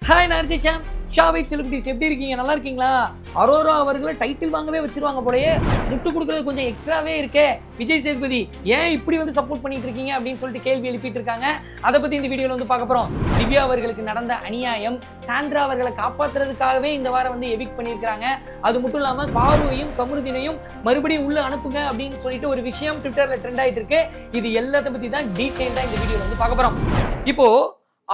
Hi நார்ஜி Sham ஷாவை celebrities எப்படி இருக்கீங்க? நல்லா இருக்கீங்களா? அரோரா அவர்களை டைட்டில் வாங்கவே வச்சிருவாங்க போலயே. முட்டு கொடுக்கறது கொஞ்சம் எக்ஸ்ட்ராவே இருக்கே. விஜய் சேதுபதி ஏன் இப்படி வந்து சப்போர்ட் பண்ணிட்டு இருக்கீங்க அப்படின்னு சொல்லிட்டு கேள்வி எழுப்பிட்டு இருக்காங்க. அதை பத்தி இந்த வீடியோல வந்து பார்க்க போறோம். திவ்யா அவர்களுக்கு நடந்த அநியாயம், சாண்ட்ரா அவர்களை காப்பாற்றுறதுக்காகவே இந்த வாரம் வந்து எவிக்ட் பண்ணியிருக்காங்க. அது மட்டும் இல்லாம பாருவையும் கமருதீனையும் மறுபடியும் உள்ள அனுப்புங்க அப்படின்னு சொல்லிட்டு ஒரு விஷயம் ட்விட்டர்ல ட்ரெண்ட் ஆயிட்டு இருக்கு. இது எல்லாத்த பத்தி தான் டீடைல்டா இந்த வீடியோல வந்து பார்க்க போறோம். இப்போ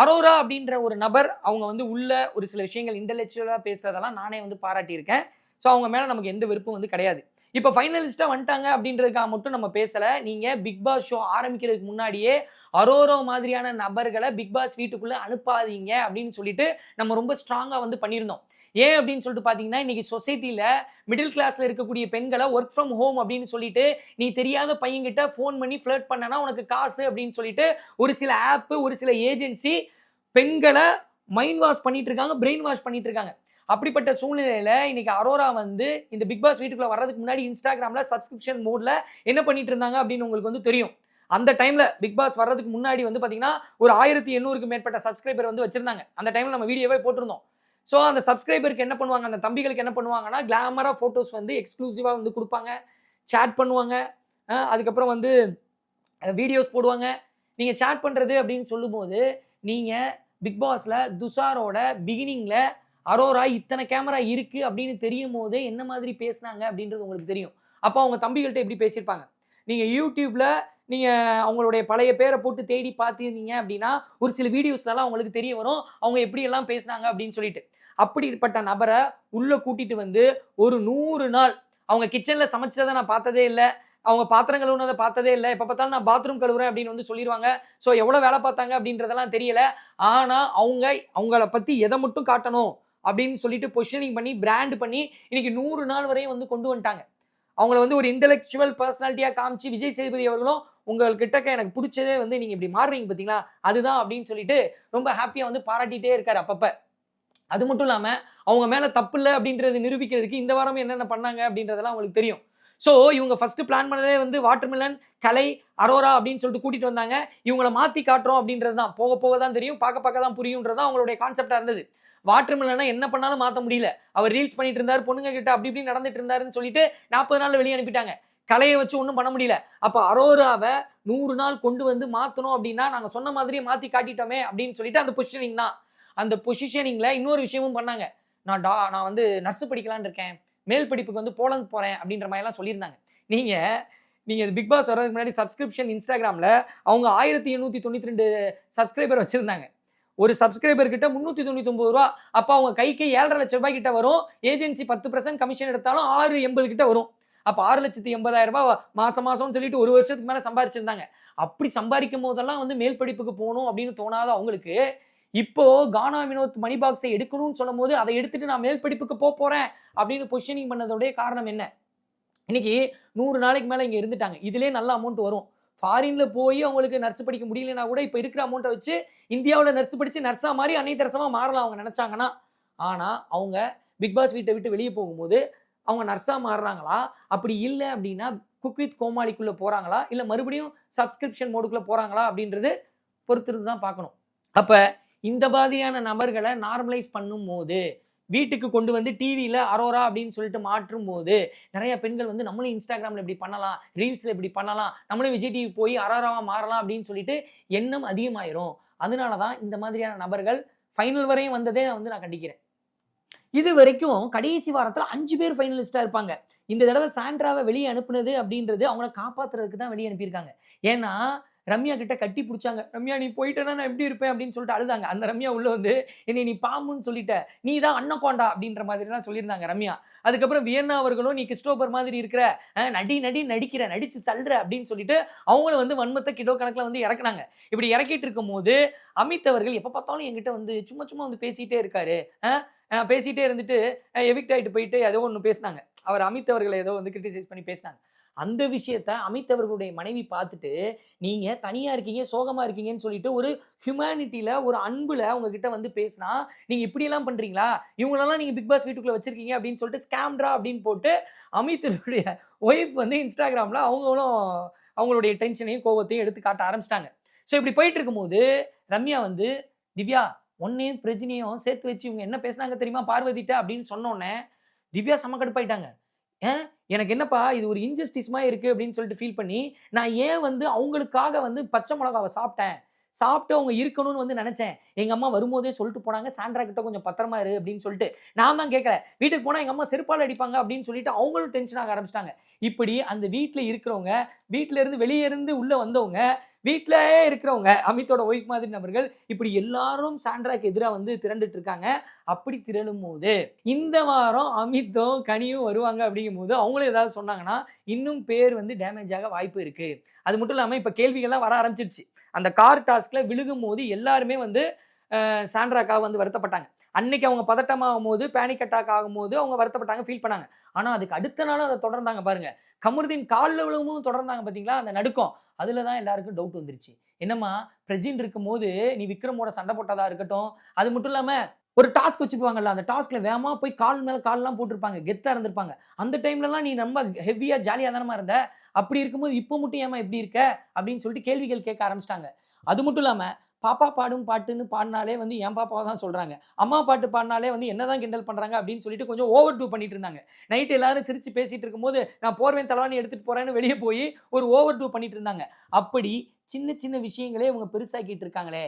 அரோரா அப்படின்ற ஒரு நபர் அவங்க வந்து உள்ள ஒரு சில விஷயங்கள் இன்டெலெக்சுவலா பேசுறதெல்லாம் நானே வந்து பாராட்டியிருக்கேன். ஸோ அவங்க மேல நமக்கு எந்த விருப்பம் வந்து கிடையாது. இப்போ ஃபைனலிஸ்டா வந்துட்டாங்க அப்படின்றதுக்காக மட்டும் நம்ம பேசல. நீங்க பிக் பாஸ் ஷோ ஆரம்பிக்கிறதுக்கு முன்னாடியே அரோரா மாதிரியான நபர்களை பிக் பாஸ் வீட்டுக்குள்ள அனுப்பாதீங்க அப்படின்னு சொல்லிட்டு நம்ம ரொம்ப ஸ்ட்ராங்கா வந்து பண்ணியிருந்தோம். ஏன் அப்படின்னு சொல்லிட்டு பாத்தீங்கன்னா, இன்னைக்கு சொசைட்டில மிடில் கிளாஸ்ல இருக்கக்கூடிய பெண்களை ஒர்க் ஃப்ரம் ஹோம் அப்படின்னு சொல்லிட்டு நீ தெரியாத பையன்கிட்ட ஃபோன் பண்ணி ஃபிளர்ட் பண்ணனா உனக்கு காசு அப்படின்னு சொல்லிட்டு ஒரு சில ஆப், ஒரு சில ஏஜென்சி பெண்களை மைண்ட் வாஷ் பண்ணிட்டு இருக்காங்க, பிரெயின் வாஷ் பண்ணிட்டு இருக்காங்க. அப்படிப்பட்ட சூழ்நிலையில இன்னைக்கு அரோரா வந்து இந்த பிக் பாஸ் வீட்டுக்குள்ள வர்றதுக்கு முன்னாடி இன்ஸ்டாகிராம்ல சப்ஸ்கிரிப்ஷன் மோட்ல என்ன பண்ணிட்டு இருந்தாங்க அப்படின்னு உங்களுக்கு வந்து தெரியும். அந்த டைம்ல பிக் பாஸ் வர்றதுக்கு முன்னாடி வந்து பாத்தீங்கன்னா ஒரு 1800க்கு மேற்பட்ட சப்ஸ்கிரைபர் வந்து வச்சிருந்தாங்க. அந்த டைம்ல நம்ம வீடியோவே போட்டிருந்தோம். ஸோ அந்த சப்ஸ்கிரைபருக்கு என்ன பண்ணுவாங்க, அந்த தம்பிகளுக்கு என்ன பண்ணுவாங்கன்னா, கிளாமரா ஃபோட்டோஸ் வந்து எக்ஸ்க்ளூசிவா வந்து கொடுப்பாங்க, சேட் பண்ணுவாங்க, அதுக்கப்புறம் வந்து வீடியோஸ் போடுவாங்க. நீங்க சேட் பண்றது அப்படின்னு சொல்லும்போது, நீங்க பிக் பாஸ்ல துஷாரோட பிகினிங்ல அரோரா இத்தனை கேமரா இருக்கு அப்படின்னு தெரியும் போதே என்ன மாதிரி பேசினாங்க அப்படின்றது உங்களுக்கு தெரியும். அப்போ அவங்க தம்பிகள்கிட்ட எப்படி பேசியிருப்பாங்க. நீங்க யூடியூப்ல நீங்க அவங்களுடைய பழைய பேரை போட்டு தேடி பார்த்திருந்தீங்க அப்படின்னா, ஒரு சில வீடியோஸ்லாம் அவங்களுக்கு தெரிய வரும். அவங்க எப்படி எல்லாம் பேசினாங்க அப்படின்னு சொல்லிட்டு. அப்படிப்பட்ட நபரை உள்ள கூட்டிட்டு வந்து ஒரு 100 நாள் அவங்க கிச்சன்ல சமைச்சதை நான் பார்த்ததே இல்ல. அவங்க பாத்திரம் கழுவுனதை பார்த்ததே இல்ல. எப்ப பார்த்தாலும் நான் பாத்ரூம் கழுவுறேன் அப்படின்னு வந்து சொல்லிருவாங்க. ஸோ எவ்வளவு வேலை பார்த்தாங்க அப்படின்றதெல்லாம் தெரியல. ஆனா அவங்கள பத்தி எதை மட்டும் காட்டணும் அப்படின்னு சொல்லிட்டு பொசிஷனிங் பண்ணி பிராண்ட் பண்ணி இன்னைக்கு 100 நாள் வரையும் வந்து கொண்டு வந்துட்டாங்க. அவங்கள வந்து ஒரு இன்டெலெக்சுவல் பர்சனாலிட்டியா காமிச்சு விஜய் சேதுபதி அவர்களும் உங்ககிட்ட எனக்கு பிடிச்சதே வந்து நீங்க இப்படி மாறுறீங்க பாத்தீங்களா, அதுதான் அப்படின்னு சொல்லிட்டு ரொம்ப ஹாப்பியா வந்து பாராட்டிட்டே இருக்காரு அப்பப்ப. அது மட்டும் இல்லாம அவங்க மேல தப்பு இல்ல அப்படின்றது நிரூபிக்கிறதுக்கு இந்த வாரம் என்னென்ன பண்ணாங்க அப்படின்றதெல்லாம் அவங்களுக்கு தெரியும். ஸோ இவங்க ஃபர்ஸ்ட் பிளான் பண்ணதே வந்து வாட்டர்மெலன், கலை, அரோரா அப்படின்னு சொல்லிட்டு கூட்டிட்டு வந்தாங்க. இவங்கள மாத்தி காட்டுறோம் அப்படின்றது தான். போக போக தான் தெரியும், பார்க்க தான் புரியும்ன்றது தான் அவங்களுடைய கான்செப்டா இருந்தது. வாட்டர்மெலனை என்ன பண்ணாலும் மாத்த முடியல. அவர் ரீல்ஸ் பண்ணிட்டு இருந்தாரு, பொண்ணுங்க கிட்ட அப்படி இப்படி நடந்துட்டு இருந்தாருன்னு சொல்லிட்டு 40 நாள்ல வெளியே அனுப்பிட்டாங்க. கலையை வச்சு ஒன்றும் பண்ண முடியல. அப்ப அரோராவை 100 நாள் கொண்டு வந்து மாத்தணும் அப்படின்னா நாங்க சொன்ன மாதிரியே மாத்தி காட்டிட்டோமே அப்படின்னு சொல்லிட்டு அந்த பொசிஷனிங் தான். அந்த பொசிஷனிங்ல இன்னொரு விஷயமும் பண்ணாங்க. நான் வந்து நர்ஸ் படிக்கலாம்னு இருக்கேன். மேல் படிப்புக்கு வந்து போலந்து போறேன் அப்படின்ற மாதிரி எல்லாம் சொல்லியிருந்தாங்க. நீங்க நீங்க பிக் பாஸ் வர்றதுக்கு முன்னாடி சப்ஸ்கிரிப்ஷன் இன்ஸ்டாகிராம்ல அவங்க 1892 சப்ஸ்கிரைபர் வச்சிருந்தாங்க. ஒரு சப்ஸ்கிரைபர் கிட்ட ரூ. 399. அப்ப அவங்க கைக்கு 7,50,000 லட்சம் கிட்ட வரும். ஏஜென்சி 10% கமிஷன் எடுத்தாலும் 680 கிட்ட வரும். அப்ப 6,80,000 மாசம்னு சொல்லிட்டு ஒரு வருஷத்துக்கு மேல சம்பாரிச்சிருந்தாங்க. அப்படி சம்பாதிக்கும் போதெல்லாம் வந்து மேல் படிப்புக்கு போகணும் அப்படின்னு தோணாத அவங்களுக்கு இப்போ கானா வினோத் மணி பாக்ஸை எடுக்கணும்னு சொல்லும் போது அதை எடுத்துட்டு நான் மேல் படிப்புக்கு போறேன் அப்படின்னு பொசிஷனிங் பண்ணதோடைய காரணம் என்ன? இன்னைக்கு 100 நாளைக்கு மேல இங்க இருந்துட்டாங்க. இதுலயே நல்ல அமௌண்ட் வரும். ஃபாரின்ல போய் அவங்களுக்கு நர்ஸ் படிக்க முடியலனா கூட இப்ப இருக்கிற அமௌண்ட்டை வச்சு இந்தியாவுல நர்ஸ் படிச்சு நர்ஸா மாறி அன்னை தெரசமா மாறலாம் அவங்க நினைச்சாங்கன்னா. ஆனா அவங்க பிக் பாஸ் வீட்டை விட்டு வெளியே போகும்போது அவங்க நர்ஸா மாறுறாங்களா? அப்படி இல்ல அப்படின்னா குக் வித் கோமாளிக்குள்ள போறாங்களா? இல்ல மறுபடியும் சப்ஸ்கிரிப்ஷன் மோடுக்குள்ள போறாங்களா? அப்படின்றது பொறுத்திருந்து தான் பார்க்கணும். அப்ப இந்த மாதிரியான நபர்களை நார்மலைஸ் பண்ணும்போது வீட்டுக்கு கொண்டு வந்து டிவியில அரோரா அப்படின்னு சொல்லிட்டு மாற்றும் போது நிறைய பெண்கள் வந்து நம்மளும் இன்ஸ்டாகிராம்ல இப்படி பண்ணலாம், ரீல்ஸ்ல இப்படி பண்ணலாம், நம்மளும் விஜய் டிவி போய் அரோராவா மாறலாம் அப்படின்னு சொல்லிட்டு எண்ணம் அதிகமாயிரும். அதனாலதான் இந்த மாதிரியான நபர்கள் ஃபைனல் வரையும் வந்ததே வந்து நான் கண்டிக்கிறேன். இது வரைக்கும் கடைசி வாரத்துல 5 பேர் ஃபைனலிஸ்டா இருப்பாங்க. இந்த தடவை சாண்ட்ராவை வெளியே அனுப்புனது அப்படின்றது அவங்கள காப்பாத்துறதுக்கு தான் வெளியே அனுப்பியிருக்காங்க. ஏன்னா ரம்யா கிட்ட கட்டி பிடிச்சாங்க. ரம்யா நீ போயிட்டேன்னா நான் எப்படி இருப்பேன் அப்படின்னு சொல்லிட்டு அழுதாங்க. அந்த ரம்யா உள்ள வந்து என்னை நீ பாம்புன்னு சொல்லிட்ட, நீ தான் அன்னகோண்டா அப்படின்ற மாதிரிலாம் சொல்லியிருந்தாங்க ரம்யா. அதுக்கப்புறம் வியன்னா அவர்களும் நீ கிறிஸ்டோபர் மாதிரி இருக்கிற, நடிக்கிற, நடிச்சு தள்ளுற அப்படின்னு சொல்லிட்டு அவங்களும் வந்து வன்மத்தை கிலோ கணக்குல வந்து இறக்குனாங்க. இப்படி இறக்கிட்டு இருக்கும் போது அமித் அவர்கள் எப்ப பார்த்தாலும் என்கிட்ட வந்து சும்மா வந்து பேசிட்டே இருக்காரு. பேசிட்டே இருந்துட்டு எவிக்ட் ஆயிட்டு போயிட்டு ஏதோ ஒன்று பேசினாங்க. அவர் அமித் அவர்களை ஏதோ வந்து கிரிட்டிசைஸ் பண்ணி பேசினாங்க. அந்த விஷயத்த அமித் அவர்களுடைய மனைவி பார்த்துட்டு நீங்க தனியா இருக்கீங்க, சோகமா இருக்கீங்கன்னு சொல்லிட்டு ஒரு ஹியூமனிட்டில ஒரு அன்புல உங்ககிட்ட வந்து பேசினா நீங்க இப்படி எல்லாம் பண்றீங்களா, இவங்களெல்லாம் நீங்க பிக் பாஸ் வீட்டுக்குள்ள வச்சிருக்கீங்க அப்படின்னு சொல்லிட்டு ஸ்கேம்டா அப்படின்னு போட்டு அமித்துடைய ஒய்ஃப் வந்து இன்ஸ்டாகிராம்ல அவங்களும் அவங்களுடைய டென்ஷனையும் கோபத்தையும் எடுத்து காட்ட ஆரம்பிச்சிட்டாங்க. ஸோ இப்படி போயிட்டு இருக்கும்போது ரம்யா வந்து திவ்யா உன்னையும் பிரஜினியும் சேர்த்து வச்சு இவங்க என்ன பேசினாங்க தெரியுமா பார்வதிட்ட அப்படின்னு சொன்னோன்னே திவ்யா செம கடுப்பாயிட்டாங்க. ஏன் எனக்கு என்னப்பா இது ஒரு இன்ஜஸ்டிஸ் மாதிரி இருக்கு அப்படின்னு சொல்லிட்டு ஃபீல் பண்ணி, நான் ஏன் வந்து அவங்களுக்காக வந்து பச்சை மிளகாவை சாப்பிட்டேன். சாப்பிட்டு அவங்க இருக்கணும்னு வந்து நினைச்சேன். எங்க அம்மா வரும்போதே சொல்லிட்டு போனாங்க, சாண்ட்ரா கிட்ட கொஞ்சம் பத்திரமா இரு அப்படின்னு சொல்லிட்டு. நான் தான் கேட்கிறேன். வீட்டுக்கு போனா எங்க அம்மா செருப்பால அடிப்பாங்க அப்படின்னு சொல்லிட்டு அவங்களும் டென்ஷன் ஆக ஆரம்பிச்சிட்டாங்க. இப்படி அந்த வீட்ல இருக்கிறவங்க, வீட்ல இருந்து வெளியே இருந்து உள்ள வந்தவங்க, வீட்லயே இருக்கிறவங்க, அமித்தோட ஒய்ஃப் மாதிரி நபர்கள், இப்படி எல்லாரும் சாண்ட்ராக்கு எதிரா வந்து திரண்டுட்டு இருக்காங்க. அப்படி திரளும்போது, இந்த வாரம் அமித்தும், கனியும் வருவாங்க அப்படிங்கும்போது, அவங்களும் ஏதாவது சொன்னாங்கன்னா, இன்னும் பேர் வந்து டேமேஜ் ஆக வாய்ப்பு இருக்கு. அது மட்டும் இல்லாம இப்ப கேள்விகள்லாம் வர ஆரம்பிச்சிருச்சு. அந்த கார் டாஸ்க்ல விழுகும்போது எல்லாருமே வந்து சாண்ட்ராக்காக வந்து வருத்தப்பட்டாங்க. அன்னைக்கு அவங்க பதட்டமாகும்போது, பேனிக் அட்டாக் ஆகும்போது அவங்க வருத்தப்பட்டாங்க, ஃபீல் பண்ணாங்க. ஆனா அதுக்கு அடுத்த நாளும் அத தொடர்ந்தாங்க பாருங்க. கமருதீன் கால்ல விழுகவும் தொடர்ந்தாங்க பார்த்தீங்களா? அந்த நடுக்கம். அதுல தான் எல்லாருக்கும் டவுட் வந்துருச்சு. என்னம்மா பிரஜின் இருக்கும்போது, நீ விக்ரமோட சண்டை போட்டதா இருக்கட்டும், அது மட்டும் இல்லாம ஒரு டாஸ்க் வச்சுக்குவாங்கல்ல, அந்த டாஸ்க்ல வேகமா போய் கால் மேல கால்லாம் போட்டிருப்பாங்க. கெத்தா இருந்திருப்பாங்க. அந்த டைம்லலாம் நீ ரொம்ப ஹெவியா ஜாலியா தானம்மா இருந்த. அப்படி இருக்கும்போது இப்போ மட்டும் ஏம்மா இப்படி இருக்க? அப்படின்னு சொல்லிட்டு கேள்விகள் கேட்க ஆரம்பிச்சுட்டாங்க. அது மட்டும் இல்லாம, பாப்பா பாடும் பாட்டுன்னு பாடுனாலே வந்து என் பாப்பாவ தான் சொல்றாங்க. அம்மா பாட்டு பாடுனாலே வந்து என்ன தான் கிண்டல் பண்றாங்க அப்படின்னு சொல்லிட்டு கொஞ்சம் ஓவர் டூ பண்ணிட்டு இருந்தாங்க. நைட் எல்லாரும் சிரிச்சு பேசிட்டு இருக்கும்போது, நான் போர்வேன் தலவாணி எடுத்துட்டு போறேன்னு வெளிய போய் ஒரு ஓவர் டூ பண்ணிட்டு இருந்தாங்க. அப்படி சின்ன சின்ன விஷயங்களே இவங்க பெருசாக்கிட்டு இருக்காங்களே.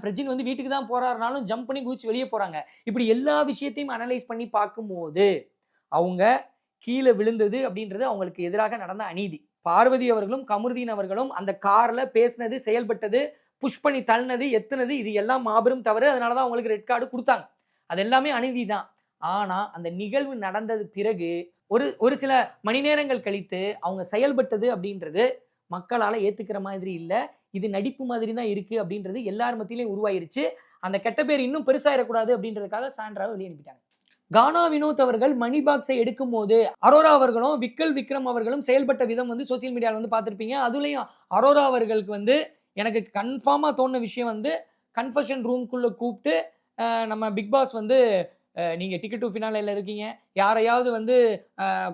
பிரஜின் வந்து வீட்டுக்கு தான் போறாருனாலும் ஜம்ப் பண்ணி குதிச்சு வெளிய போறாங்க. இப்படி எல்லா விஷயத்தையும் அனலைஸ் பண்ணி பார்க்கும்போது, அவங்க கீழ விழுந்தது அப்படின்றது அவங்களுக்கு எதிராக நடந்த அநீதி. பார்வதி அவர்களும், கமருதீன் அவர்களும் அந்த கார்ல பேசினது, செயல்பட்டது, புஷ் பண்ணி தள்ளினது, எத்துனது இது எல்லாம் மாபெரும் தவறு. அதனால தான் அவங்களுக்கு ரெட் கார்டு குடுத்தாங்க. அது எல்லாமே அநீதி தான். ஆனா, அந்த நிகழ்வு நடந்தது பிறகு ஒரு ஒரு சில மணி நேரங்கள் கழித்து அவங்க செயல்பட்டது அப்படின்றது மக்களால ஏத்துக்கிற மாதிரி இல்ல. இது நடிப்பு மாதிரி தான் இருக்கு அப்படின்றது எல்லார் மத்தியிலயும் உருவாயிருச்சு. அந்த கெட்ட பேர் இன்னும் பெருசாயிறக்கூடாது அப்படின்றதுக்காக சாண்ட்ராவ வெளிய அனுப்பிட்டாங்க. கானா வினோத் அவர்கள் மணி பாக்ஸை எடுக்கும்போது, அரோரா அவர்களும், விக்ரம் அவர்களும் செயல்பட்ட விதம் வந்து சோசியல் மீடியால வந்து பார்த்திருப்பீங்க. அதுலயும் அரோரா அவர்களுக்கு வந்து எனக்கு கன்ஃபார்மா தோணுன விஷயம் வந்து, கன்ஃபெஷன் ரூம்க்குள்ள கூப்ட்டு, நம்ம பிக் பாஸ் வந்து நீங்க டிக்கெட் டூ ஃபினாலேல இருக்கீங்க. யாரையாவது வந்து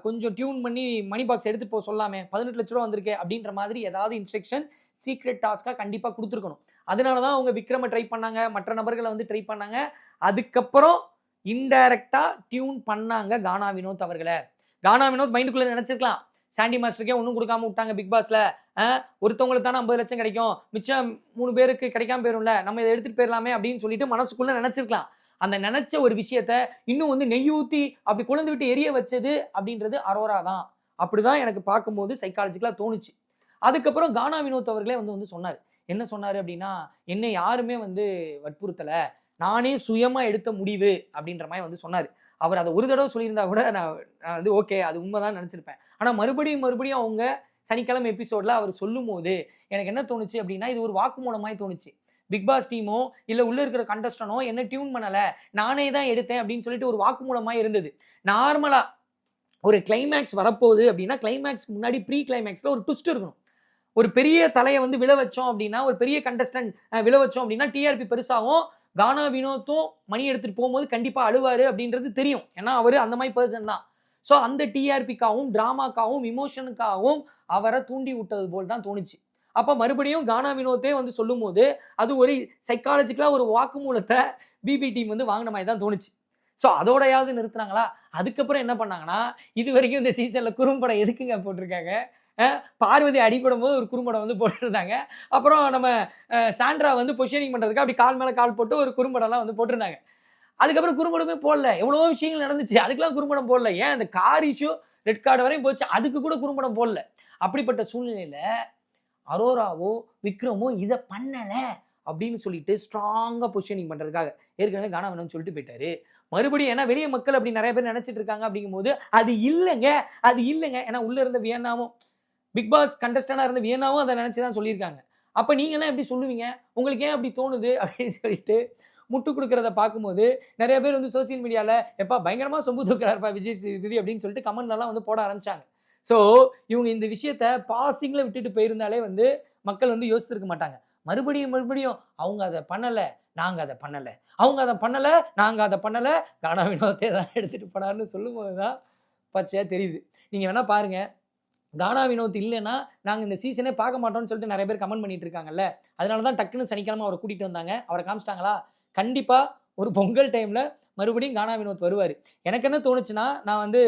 கொஞ்சம் டியூன் பண்ணி மணி பாக்ஸ் எடுத்துட்டு போ சொல்லாமே. ₹18,00,000 வந்திருக்கே அப்படின்ற மாதிரி ஏதாவது இன்ஸ்ட்ரக்ஷன் சீக்ரெட் டாஸ்க்கா கண்டிப்பா குடுத்துருக்கணும். அதனால தான் அவங்க விக்ரம ட்ரை பண்ணாங்க. மற்ற நபர்கள வந்து ட்ரை பண்ணாங்க. அதுக்கப்புறம் இன்டைரக்ட்டா டியூன் பண்ணாங்க கானா வினோத் அவர்கள. கானா வினோத் மைண்டுக்குள்ள நெனச்சிருக்கலாம். சாண்டி மாஸ்டருக்கே ஒண்ணும் குடுக்காம விட்டாங்க பிக் பாஸ்ல. ஒருத்தவங்களுக்கு தானே 50,00,000 கிடைக்கும். மிச்சம் 3 பேருக்கு கிடைக்காம போயிரும்ல. நம்ம இத எடுத்துட்டு போயிரலாமே அப்படின்னு சொல்லிட்டு மனசுக்குள்ள நெனச்சிருக்கலாம். அந்த நெனச்ச ஒரு விஷயத்த இன்னும் வந்து நெய் ஊத்தி அப்படி கொழுந்து விட்டு எரிய வச்சது அப்படின்றது அரோரா தான். அப்படிதான் எனக்கு பார்க்கும்போது சைக்காலஜிக்கலா தோணுச்சு. அதுக்கப்புறம் கானா வினோத் அவர்களே வந்து சொன்னாரு. என்ன சொன்னாரு அப்படின்னா, "என்னை யாருமே வந்து வற்புறுத்தல. நானே சுயமா எடுத்த முடிவு" அப்படின்ற மாரி வந்து சொன்னாரு. அவர் அத ஒரு தடவ சொல்லியிருந்தா கூட நான் நான் வந்து ஓகே அது உண்மதான்னு நெனச்சிருப்பேன். ஆனா மறுபடியும் அவங்க சனிக்கிழமை எபிசோட்ல அவர் சொல்லும்போது, எனக்கு என்ன தோணுச்சு அப்படின்னா, இது ஒரு வாக்குமூலம் மாரி தோணுச்சு. பிக் பாஸ் டீமோ, இல்ல உள்ள இருக்கிற கண்டஸ்டன்டோ என்ன டியூன் பண்ணல. நானே தான் எடுத்தேன் அப்படின்னு சொல்லிட்டு ஒரு வாக்குமூலமா இருந்தது. நார்மலா ஒரு கிளைமாக்ஸ் வரப்போகுது அப்படின்னா, கிளைமாக்ஸ்க்கு முன்னாடி ப்ரீ கிளைமாக்ஸ்ல ஒரு ட்விஸ்ட் இருக்கணும். ஒரு பெரிய தலைய வந்து விழ வச்சோம் அப்படின்னா, ஒரு பெரிய கண்டஸ்டன்ட் விழ வச்சோம் அப்படின்னா, டிஆர்பி பெருசாகும். கானா வினோத்தும் மணி எடுத்துட்டு போம்போது கண்டிப்பா அழுவாரு அப்படின்றது தெரியும். ஏன்னா, அவரு அந்த மாரி பெர்சன் தான். ஸோ அந்த டிஆர்பிக்காகவும், டிராமாக்காகவும், இமோஷனுக்காகவும் அவர தூண்டி விட்டது போல் தான் தோணுச்சு. அப்ப மறுபடியும் கானா வினோத்தே வந்து சொல்லும்போது, அது ஒரு சைக்காலஜிக்கலா ஒரு வாக்குமூலத்த பிபி டீம் வந்து வாங்குன மாரி தான் தோணுச்சு. ஸோ அதோடயாவது நிறுத்துனாங்களா? அதுக்கப்புறம் என்ன பண்ணாங்கன்னா, இதுவரைக்கும் இந்த சீசன்ல குறும்படம் எதுக்குங்க போட்டுருக்காங்க? பார்வதி அடிபடும்போது ஒரு குறும்படம் வந்து போட்டுருந்தாங்க. அப்புறம் நம்ம சாண்ட்ரா வந்து பொசிஷனிங் பண்றதுக்கு அப்படி கால் மேல கால் போட்டு ஒரு குறும்படம்லாம் வந்து போட்டிருந்தாங்க. அதுக்கப்புறம் குறும்படமே போடல. எவ்வளவோ விஷயங்கள் நடந்துச்சு. அதுக்கெல்லாம் குறும்படம் போடல. ஏன் அந்த கார் இஷ்யூ ரெட் கார்டு வரையும் போச்சு. அதுக்கு கூட குறும்படம் போடல. அப்படிப்பட்ட சூழ்நிலையில அரோராவோ, விக்ரமோ இத பண்ணல அப்படின்னு சொல்லிட்டு ஸ்ட்ராங்கா பொசிஷனிங் பண்றதுக்காக ஏற்கனவே கானா வேணும்னு சொல்லிட்டு போயிட்டாரு. மறுபடியும் ஏன்னா வெளிய மக்கள் அப்படி நெறைய பேர் நெனச்சிட்டு இருக்காங்க அப்படிங்கும்போது, அது இல்லங்க, அது இல்லங்க. ஏன்னா உள்ள இருந்த வியன்னாவும் பிக் பாஸ் கண்டஸ்டன்டா இருந்த வியன்னாவும் அத நெனச்சு தான் சொல்லியிருக்காங்க. அப்ப நீங்கலாம் எப்படி சொல்லுவீங்க? உங்களுக்கு ஏன் அப்படி தோணுது? அப்படின்னு சொல்லிட்டு முட்டு குடுக்கிறத பார்க்கும்போது, நெறைய பேர் வந்து சோசியல் மீடியால, "எப்பா பயங்கரமா சொம்பு தூக்குறாருப்பா விஜய் சேதுபதி" அப்படின்னு சொல்லிட்டு கமெண்ட்லலாம் வந்து போட ஆரம்பிச்சாங்க. ஸோ, இவங்க இந்த விஷயத்த பாசிங்ல விட்டுட்டு போயிருந்தாலே வந்து மக்கள் வந்து யோசிச்சிருக்க மாட்டாங்க. மறுபடியும் அவங்க அத பண்ணல, நாங்க அத பண்ணல. அவங்க அத பண்ணல, நாங்க அத பண்ணல. கானா வினோத்தே தான் எடுத்துட்டு போனாருன்னு சொல்லும்போது தான் பச்சையா தெரியுது. நீங்க வேணா பாருங்க. கானா வினோத் இல்லன்னா, நாங்க இந்த சீசனே பார்க்க மாட்டோம்னு சொல்லிட்டு நெறைய பேர் கமெண்ட் பண்ணிட்டு இருக்காங்கல்ல. அதனால தான் டக்குனு சனிக்கிழமை அவர கூட்டிட்டு வந்தாங்க. அவர காமிச்சுட்டாங்களா? கண்டிப்பா ஒரு பொங்கல் டைம்ல மறுபடியும் கானா வினோத் வருவார். எனக்கு என்ன தோணுச்சுன்னா, நான் வந்து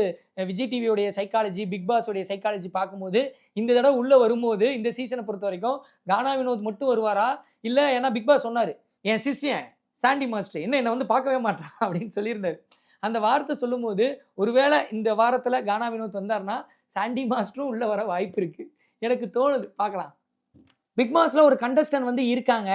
விஜய் டிவியோடைய சைக்காலஜி, பிக் பாஸோடைய சைக்காலஜி பார்க்கும்போது, இந்த தடவை உள்ள வரும்போது, இந்த சீசனை பொறுத்தவரைக்கும் கானா வினோத் மட்டும் வருவாரா? இல்ல ஏன்னா பிக் பாஸ் சொன்னாரு, என் சிஷ்யன் சாண்டி மாஸ்டர் என்ன வந்து பார்க்கவே மாட்டான் அப்படின்னு சொல்லியிருந்தாரு. அந்த வார்த்தை சொல்லும்போது, ஒருவேளை இந்த வாரத்துல கானா வினோத் வந்தாருன்னா, சாண்டி மாஸ்டரும் உள்ள வர வாய்ப்பு இருக்கு. எனக்கு தோணுது. பார்க்கலாம். பிக் பாஸ்ல ஒரு கண்டஸ்டன்ட் வந்து இருக்காங்க.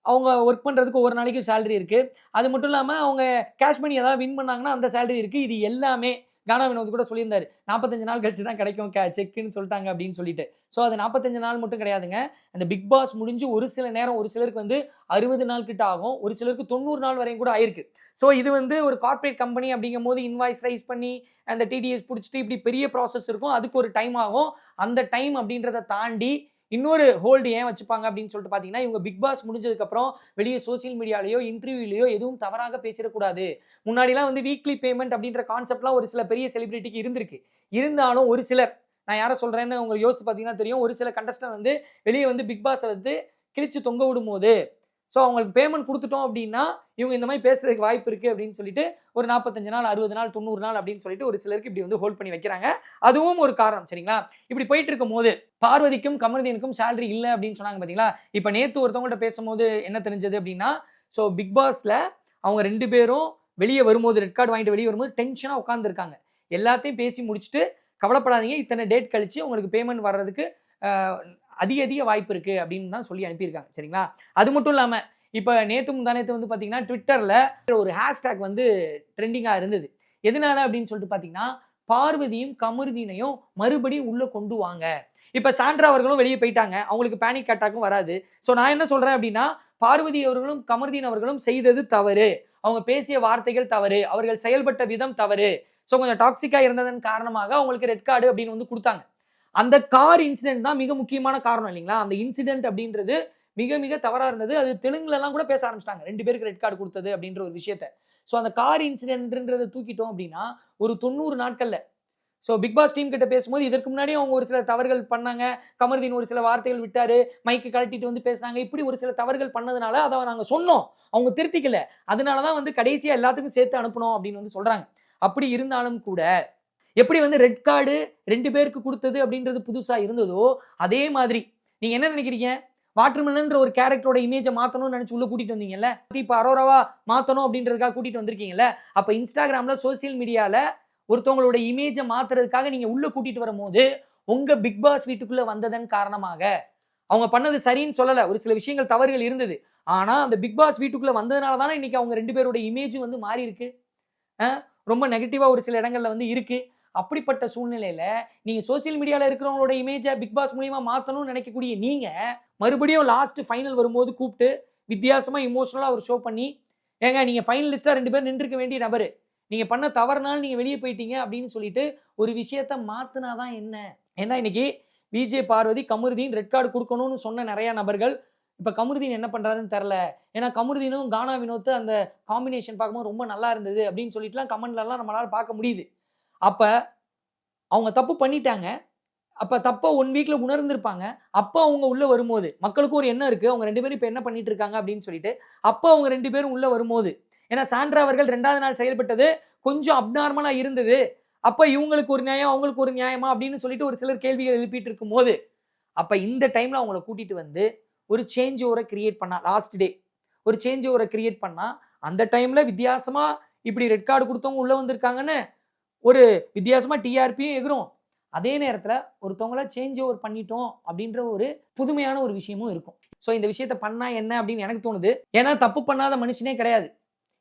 அவங்க ஒர்க் பண்றதுக்கு ஒரு நாளைக்கு சேலரி இருக்கு. அது மட்டும் இல்லாம அவங்க கேஷ் மணி ஏதாவது வின் பண்ணாங்கன்னா அந்த சேலரி இருக்கு. இது எல்லாமே கானா வினோத் கூட சொல்லியிருந்தாரு. 45 நாள் கழிச்சு தான் கிடைக்கும் செக்குன்னு சொல்லிட்டாங்க அப்படின்னு சொல்லிட்டு. ஸோ அது 45 நாள் மட்டும் கிடையாதுங்க. அந்த பிக் பாஸ் முடிஞ்சு ஒரு சில நேரம் ஒரு சிலருக்கு வந்து 60 நாள் கிட்ட ஆகும். ஒரு சிலருக்கு 90 நாள் வரையும் கூட ஆயிருக்கு. ஸோ இது வந்து ஒரு கார்ப்பரேட் கம்பெனி அப்படிங்கும்போது இன்வாய்ஸ் ரைஸ் பண்ணி அந்த டிடிஎஸ் புடிச்சிட்டு இப்படி பெரிய ப்ராசஸ் இருக்கும். அதுக்கு ஒரு டைம் ஆகும். அந்த டைம் அப்படின்றத தாண்டி இன்னொரு ஹோல்டு ஏன் வச்சுப்பாங்க அப்படின்னு சொல்லிட்டு பார்த்தீங்கன்னா, இவங்க பிக் பாஸ் முடிஞ்சதுக்கப்புறம் வெளியே சோசியல் மீடியாலயோ, இன்டர்வியூலயோ எதுவும் தவறாக பேசிடக்கூடாது. முன்னாடிலாம் வந்து வீக்லி பேமெண்ட் அப்படின்ற கான்செப்ட்லாம் ஒரு சில பெரிய செலிபிரிட்டிக்கு இருந்திருக்கு. இருந்தாலும் ஒரு சிலர், நான் யாரை சொல்றேன்னு உங்களுக்கு யோசித்து பார்த்தீங்கன்னா தெரியும். ஒரு சில கண்டஸ்டன்ட் வந்து வெளியே வந்து பிக் பாஸை வந்து கிழிச்சு தொங்க விடும்போது, ஸோ அவங்களுக்கு பேமெண்ட் குடுத்துட்டோம் அப்படின்னா, இவங்க இந்த மாதிரி பேசுறதுக்கு வாய்ப்பு இருக்கு அப்படின்னு சொல்லிட்டு, ஒரு 45 நாள், 60 நாள், 90 நாள் அப்படின்னு சொல்லிட்டு ஒரு சிலருக்கு இப்படி வந்து ஹோல்ட் பண்ணி வைக்கிறாங்க. அதுவும் ஒரு காரணம். சரிங்களா? இப்படி போயிட்டு இருக்கும்போது, பார்வதிக்கும், கமருதீனுக்கும் சேலரி இல்ல அப்படின்னு சொன்னாங்க பார்த்தீங்களா? இப்ப நேத்து ஒருத்தவங்கள்ட்ட பேசும்போது என்ன தெரிஞ்சது அப்படின்னா, ஸோ பிக் பாஸ்ல அவங்க 2 பேரும் வெளிய வரும்போது, ரெட் கார்டு வாங்கிட்டு வெளிய வரும்போது டென்ஷனா உட்கார்ந்துருக்காங்க. எல்லாத்தையும் பேசி முடிச்சுட்டு, கவலைப்படாதீங்க இத்தனை டேட் கழிச்சு உங்களுக்கு பேமெண்ட் வர்றதுக்கு அ அதிக வாய்ப்பு இருக்கு அப்படின்னு தான் சொல்லி அனுப்பியிருக்காங்க. சரிங்களா? அது மட்டும் இல்லாம, இப்ப நேத்து முந்தாநேத்து வந்து பார்த்தீங்கன்னா, ட்விட்டர்ல ஒரு ஹேஷ்டேக் வந்து ட்ரெண்டிங்கா இருந்தது. எதனால அப்படின்னு சொல்லிட்டு பார்த்தீங்கன்னா, பார்வதியும், கமருதீனையும் மறுபடியும் உள்ள கொண்டு வாங்க. இப்ப சாண்ட்ரா அவர்களும் வெளிய போயிட்டாங்க. அவங்களுக்கு பேனிக் அட்டாக்கும் வராது. சோ நான் என்ன சொல்றேன் அப்படின்னா, பார்வதி அவர்களும், கமருதீன் அவர்களும் செய்தது தவறு. அவங்க பேசிய வார்த்தைகள் தவறு. அவர்கள் செயல்பட்ட விதம் தவறு. சோ கொஞ்சம் டாக்ஸிக்கா இருந்ததன் காரணமாக அவங்களுக்கு ரெட் கார்டு அப்படின்னு வந்து குடுத்தாங்க. அந்த கார் இன்சிடென்ட் தான் மிக முக்கியமான காரணம் இல்லைங்களா? அந்த இன்சிடென்ட் அப்படின்றது மிக தவறா இருந்தது. அது தெலுங்குலலாம் கூட பேச ஆரம்பிச்சிட்டாங்க. 2 பேருக்கு ரெட் கார்டு குடுத்தது அப்படின்ற ஒரு விஷயத்த. சோ அந்த கார் இன்சிடென்ட்ன்றத தூக்கிட்டோம் அப்படின்னா, ஒரு 90 நாட்கள்ல சோ பிக் பாஸ் டீம் கிட்ட பேசும்போது இதற்கு முன்னாடியே அவங்க ஒரு சில தவறுகள் பண்ணாங்க. கமருதீன் ஒரு சில வார்த்தைகள் விட்டாரு. மைக் கழட்டிட்டு வந்து பேசினாங்க. இப்படி ஒரு சில தவறுகள் பண்ணதுனால அத நாங்க சொன்னோம். அவங்க திருத்திக்கல. அதனால தான் வந்து கடைசியா எல்லாத்துக்கும் சேர்த்து அனுப்புனோம் அப்படின்னு வந்து சொல்றாங்க. அப்படி இருந்தாலும் கூட எப்படி வந்து ரெட் கார்டு 2 பேருக்கு குடுத்தது அப்படின்றது புதுசா இருந்ததோ, அதே மாதிரி நீங்க என்ன நினைக்கிறீங்க? வாட்டர்மெலன்ற ஒரு கேரக்டரோட இமேஜ மாத்தணும்னு நினைச்சு உள்ள கூட்டிட்டு வந்தீங்கல்ல. இப்ப அரோராவா மாத்தணும் அப்படின்றதுக்காக கூட்டிட்டு வந்திருக்கீங்கல்ல. அப்ப இன்ஸ்டாகிராம்ல, சோசியல் மீடியால ஒருத்தவங்களோட இமேஜ மாத்துறதுக்காக நீங்க உள்ள கூட்டிட்டு வரும்போது, உங்க பிக் பாஸ் வீட்டுக்குள்ள வந்ததன் காரணமாக, அவங்க பண்ணது சரின்னு சொல்லல. ஒரு சில விஷயங்கள் தவறுகள் இருந்தது. ஆனா அந்த பிக் பாஸ் வீட்டுக்குள்ள வந்ததனால தானே இன்னைக்கு அவங்க 2 பேரோட இமேஜும் வந்து மாறி இருக்கு. ரொம்ப நெகட்டிவா ஒரு சில இடங்கள்ல வந்து இருக்கு. அப்படிப்பட்ட சூழ்நிலையில நீங்க சோசியல் மீடியால இருக்கிறவங்களோட இமேஜ பிக் பாஸ் மூலியமா மாத்தணும்னு நினைக்கக்கூடிய நீங்க, மறுபடியும் லாஸ்ட் ஃபைனல் வரும்போது கூப்பிட்டு வித்தியாசமா எமோஷனலா ஒரு ஷோ பண்ணி, ஏங்க நீங்க ஃபைனலிஸ்ட்டா 2 பேர் நின்றுக்க வேண்டிய நபரு. நீங்க பண்ண தவறுனால நீங்க வெளிய போயிட்டீங்க அப்படின்னு சொல்லிட்டு ஒரு விஷயத்த மாத்துனா தான் என்ன? ஏன்னா இன்னைக்கு VJ, Parvathy, Kamarudeen red card குடுக்கணும்னு சொன்ன நெறைய நபர்கள், இப்ப கமருதீன் என்ன பண்றாருன்னு தெரியல. ஏன்னா கமருதீனும் கானா வினோத் அந்த காம்பினேஷன் பார்க்கும்போது ரொம்ப நல்லா இருந்தது அப்படின்னு சொல்லிட்டுலாம் கமெண்ட்லலாம் நம்மளால பார்க்க முடியுது. அப்ப அவங்க தப்பு பண்ணிட்டாங்க. அப்ப தப்ப 1 வீக்ல உணர்ந்திருப்பாங்க. அப்ப அவங்க உள்ள வரும்போது, மக்களுக்கும் ஒரு எண்ணம் இருக்கு. அவங்க 2 பேரும் இப்ப என்ன பண்ணிட்டு இருக்காங்க அப்படின்னு சொல்லிட்டு, அப்ப அவங்க 2 பேரும் உள்ள வரும்போது, ஏன்னா சாண்ட்ரா அவர்கள் 2வது நாள் செயல்பட்டது கொஞ்சம் அப்நார்மலா இருந்தது. அப்ப இவங்களுக்கு ஒரு நியாயம், அவங்களுக்கு ஒரு நியாயமா அப்படின்னு சொல்லிட்டு ஒரு சிலர் கேள்விகள் எழுப்பிட்டு இருக்கும்போது, அப்ப இந்த டைம்ல அவங்கள கூட்டிட்டு வந்து ஒரு சேஞ்ச் ஓவர கிரியேட் பண்ணா லாஸ்ட் டே. ஒரு சேஞ்ச் ஓவர கிரியேட் பண்ணா, அந்த டைம்ல வித்தியாசமா இப்படி ரெட் கார்டு குடுத்தவங்க உள்ள வந்திருக்காங்கன்னு ஒரு வித்தியாசமா டிஆர்பியும் எகிரும். அதே நேரத்துல ஒருத்தவங்கள சேஞ்ச் ஓவர் பண்ணிட்டோம் அப்படின்ற ஒரு புதுமையான ஒரு விஷயமும் இருக்கும். சோ இந்த விஷயத்த பண்ணா என்ன அப்படின்னு எனக்கு தோணுது. ஏன்னா தப்பு பண்ணாத மனுஷனே கிடையாது.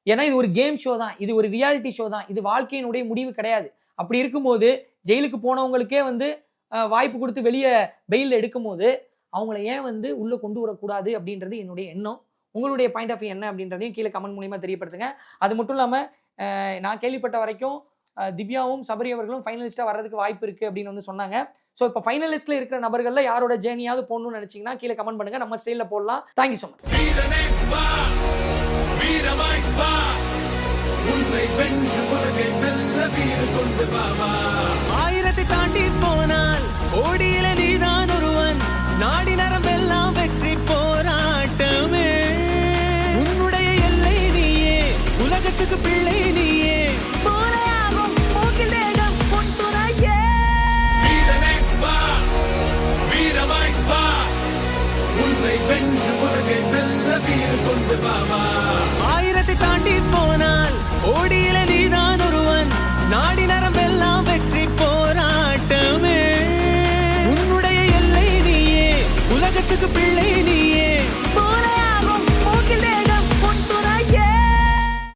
ஏன்னா இது ஒரு கேம் ஷோ தான். இது ஒரு ரியாலிட்டி ஷோ தான். இது வாழ்க்கையினுடைய முடிவு கிடையாது. அப்படி இருக்கும்போது ஜெயிலுக்கு போனவங்களுக்கே வந்து வாய்ப்பு குடுத்து வெளிய பெயில் எடுக்கும்போது, அவங்கள ஏன் வந்து உள்ள கொண்டு வரக்கூடாது அப்படின்றது என்னுடைய எண்ணம். உங்களுடைய பாயிண்ட் ஆஃப் வியூ என்ன அப்படின்றதையும் கீழ கமெண்ட் மூலியமா தெரியப்படுத்துங்க. அது மட்டும் இல்லாம நான் கேள்விப்பட்ட வரைக்கும் திவ்யாவும், சபரி அவர்களும் ஃபைனலிஸ்ட்டா வர்றதுக்கு வாய்ப்பு இருக்கு அப்படின்னு வந்து சொன்னாங்க. சோ இப்ப ஃபைனலிஸ்ட்ல இருக்கிற நபர்கள்ல யாரோட ஜர்னியாவது போடணும்னு நினைச்சீங்கன்னா கீழ கமெண்ட் பண்ணுங்க. நம்ம ஸ்டைல்ல போடலாம். Thank you so much. ஆயிரத்தை தாண்டி போனால் கோடியில நீதான் ஒருவன். நாடி நரம்பெல்லாம் வெற்றி போராட்டமே. உன்னுடைய எல்லை ஆயிரத்தை தாண்டி போனால் கோடியில நீதான் ஒருவன் நாடி நரம்பெல்லாம்